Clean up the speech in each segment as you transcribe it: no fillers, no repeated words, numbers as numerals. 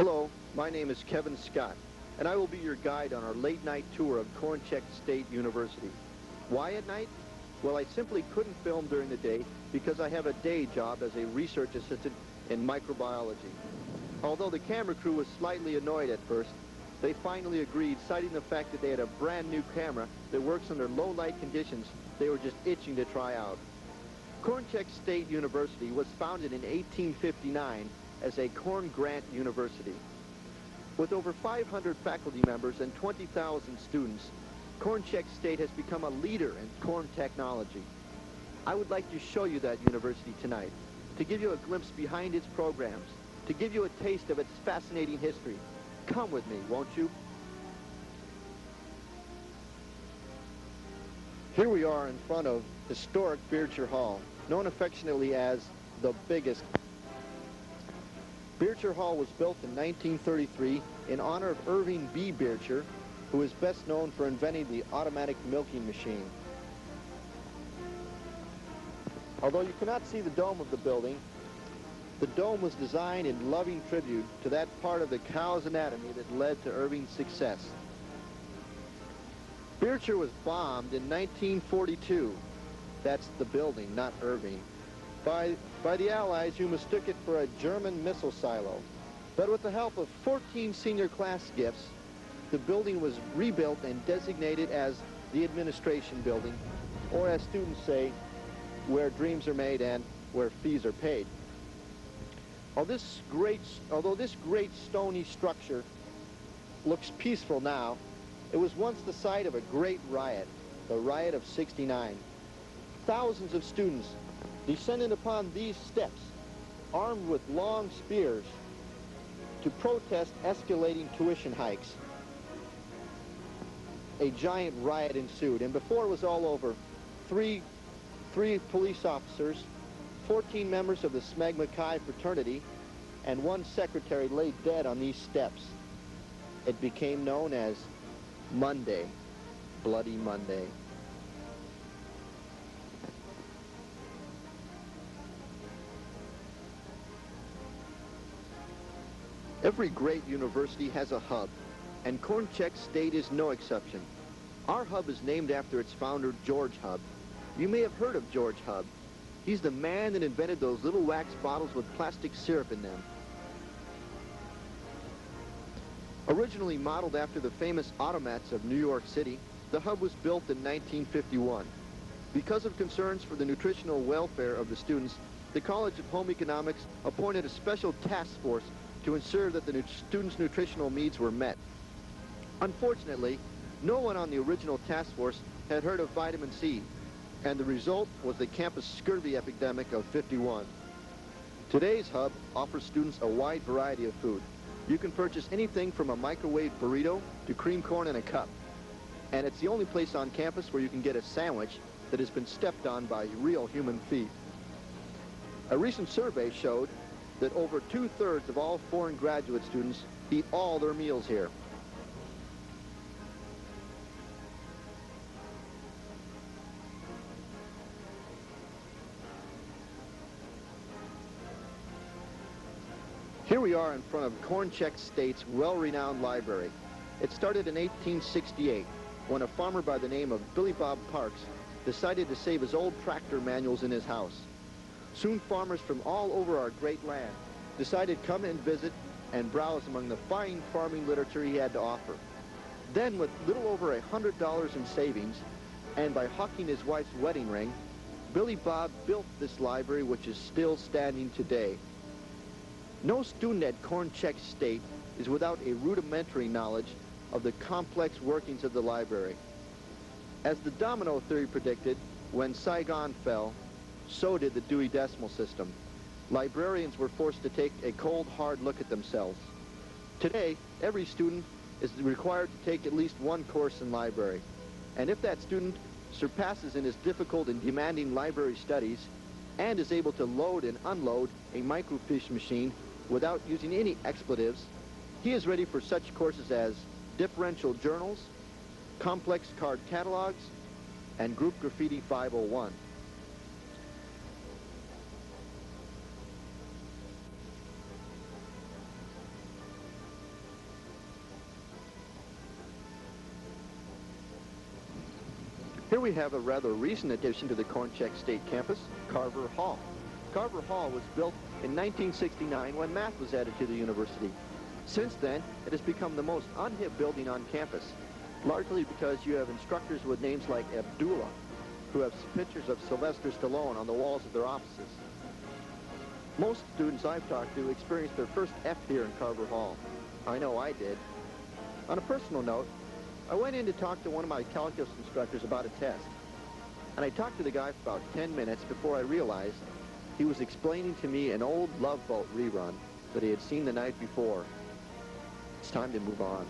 Hello, my name is Kevin Scott, and I will be your guide on our late-night tour of Chex State University. Why at night? Well, I simply couldn't film during the day because I have a day job as a research assistant in microbiology. Although the camera crew was slightly annoyed at first, they finally agreed, citing the fact that they had a brand new camera that works under low-light conditions they were just itching to try out. Chex State University was founded in 1859 as a Corn Grant University. With over 500 faculty members and 20,000 students, Chex State has become a leader in corn technology. I would like to show you that university tonight, to give you a glimpse behind its programs, to give you a taste of its fascinating history. Come with me, won't you? Here we are in front of historic Bearcher Hall, known affectionately as the biggest. Bearcher Hall was built in 1933 in honor of Irving B. Bearcher, who is best known for inventing the automatic milking machine. Although you cannot see the dome of the building, the dome was designed in loving tribute to that part of the cow's anatomy that led to Irving's success. Bearcher was bombed in 1942. That's the building, not Irving. By the Allies, who mistook it for a German missile silo. But with the help of 14 senior class gifts, the building was rebuilt and designated as the administration building, or as students say, where dreams are made and where fees are paid. Although this great stony structure looks peaceful now, it was once the site of a great riot, the Riot of '69. Thousands of students descended upon these steps, armed with long spears, to protest escalating tuition hikes. A giant riot ensued, and before it was all over, three police officers, 14 members of the Smegma Chi fraternity, and one secretary lay dead on these steps. It became known as Monday, Bloody Monday. Every great university has a hub, and Chex State is no exception. Our hub is named after its founder, George Hub. You may have heard of George Hub. He's the man that invented those little wax bottles with plastic syrup in them. Originally modeled after the famous automats of New York City, the hub was built in 1951. Because of concerns for the nutritional welfare of the students, the College of Home Economics appointed a special task force to ensure that the students' nutritional needs were met. Unfortunately, no one on the original task force had heard of vitamin C, and the result was the campus scurvy epidemic of '51. Today's hub offers students a wide variety of food. You can purchase anything from a microwave burrito to cream corn in a cup. And it's the only place on campus where you can get a sandwich that has been stepped on by real human feet. A recent survey showed that over 2/3 of all foreign graduate students eat all their meals here. Here we are in front of Chex State's well-renowned library. It started in 1868 when a farmer by the name of Billy Bob Parks decided to save his old tractor manuals in his house. Soon farmers from all over our great land decided to come and visit and browse among the fine farming literature he had to offer. Then, with little over $100 in savings, and by hawking his wife's wedding ring, Billy Bob built this library, which is still standing today. No student at Chex State is without a rudimentary knowledge of the complex workings of the library. As the domino theory predicted, when Saigon fell, so did the Dewey Decimal System. Librarians were forced to take a cold, hard look at themselves. Today, every student is required to take at least one course in library. And if that student surpasses in his difficult and demanding library studies and is able to load and unload a microfiche machine without using any expletives, he is ready for such courses as differential journals, complex card catalogs, and group graffiti 501. Here we have a rather recent addition to the Chex State campus, Carver Hall. Carver Hall was built in 1969 when math was added to the university. Since then, it has become the most unhip building on campus, largely because you have instructors with names like Abdullah, who have pictures of Sylvester Stallone on the walls of their offices. Most students I've talked to experienced their first F here in Carver Hall. I know I did. On a personal note, I went in to talk to one of my calculus instructors about a test. And I talked to the guy for about 10 minutes before I realized he was explaining to me an old Love Boat rerun that he had seen the night before. It's time to move on.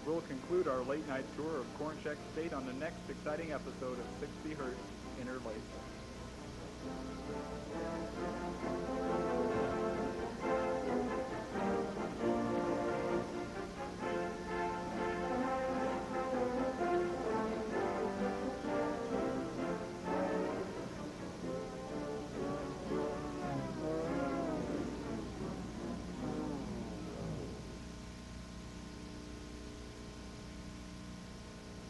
We'll conclude our late night tour of Chex State on the next exciting episode of 60 Hertz Interlaced.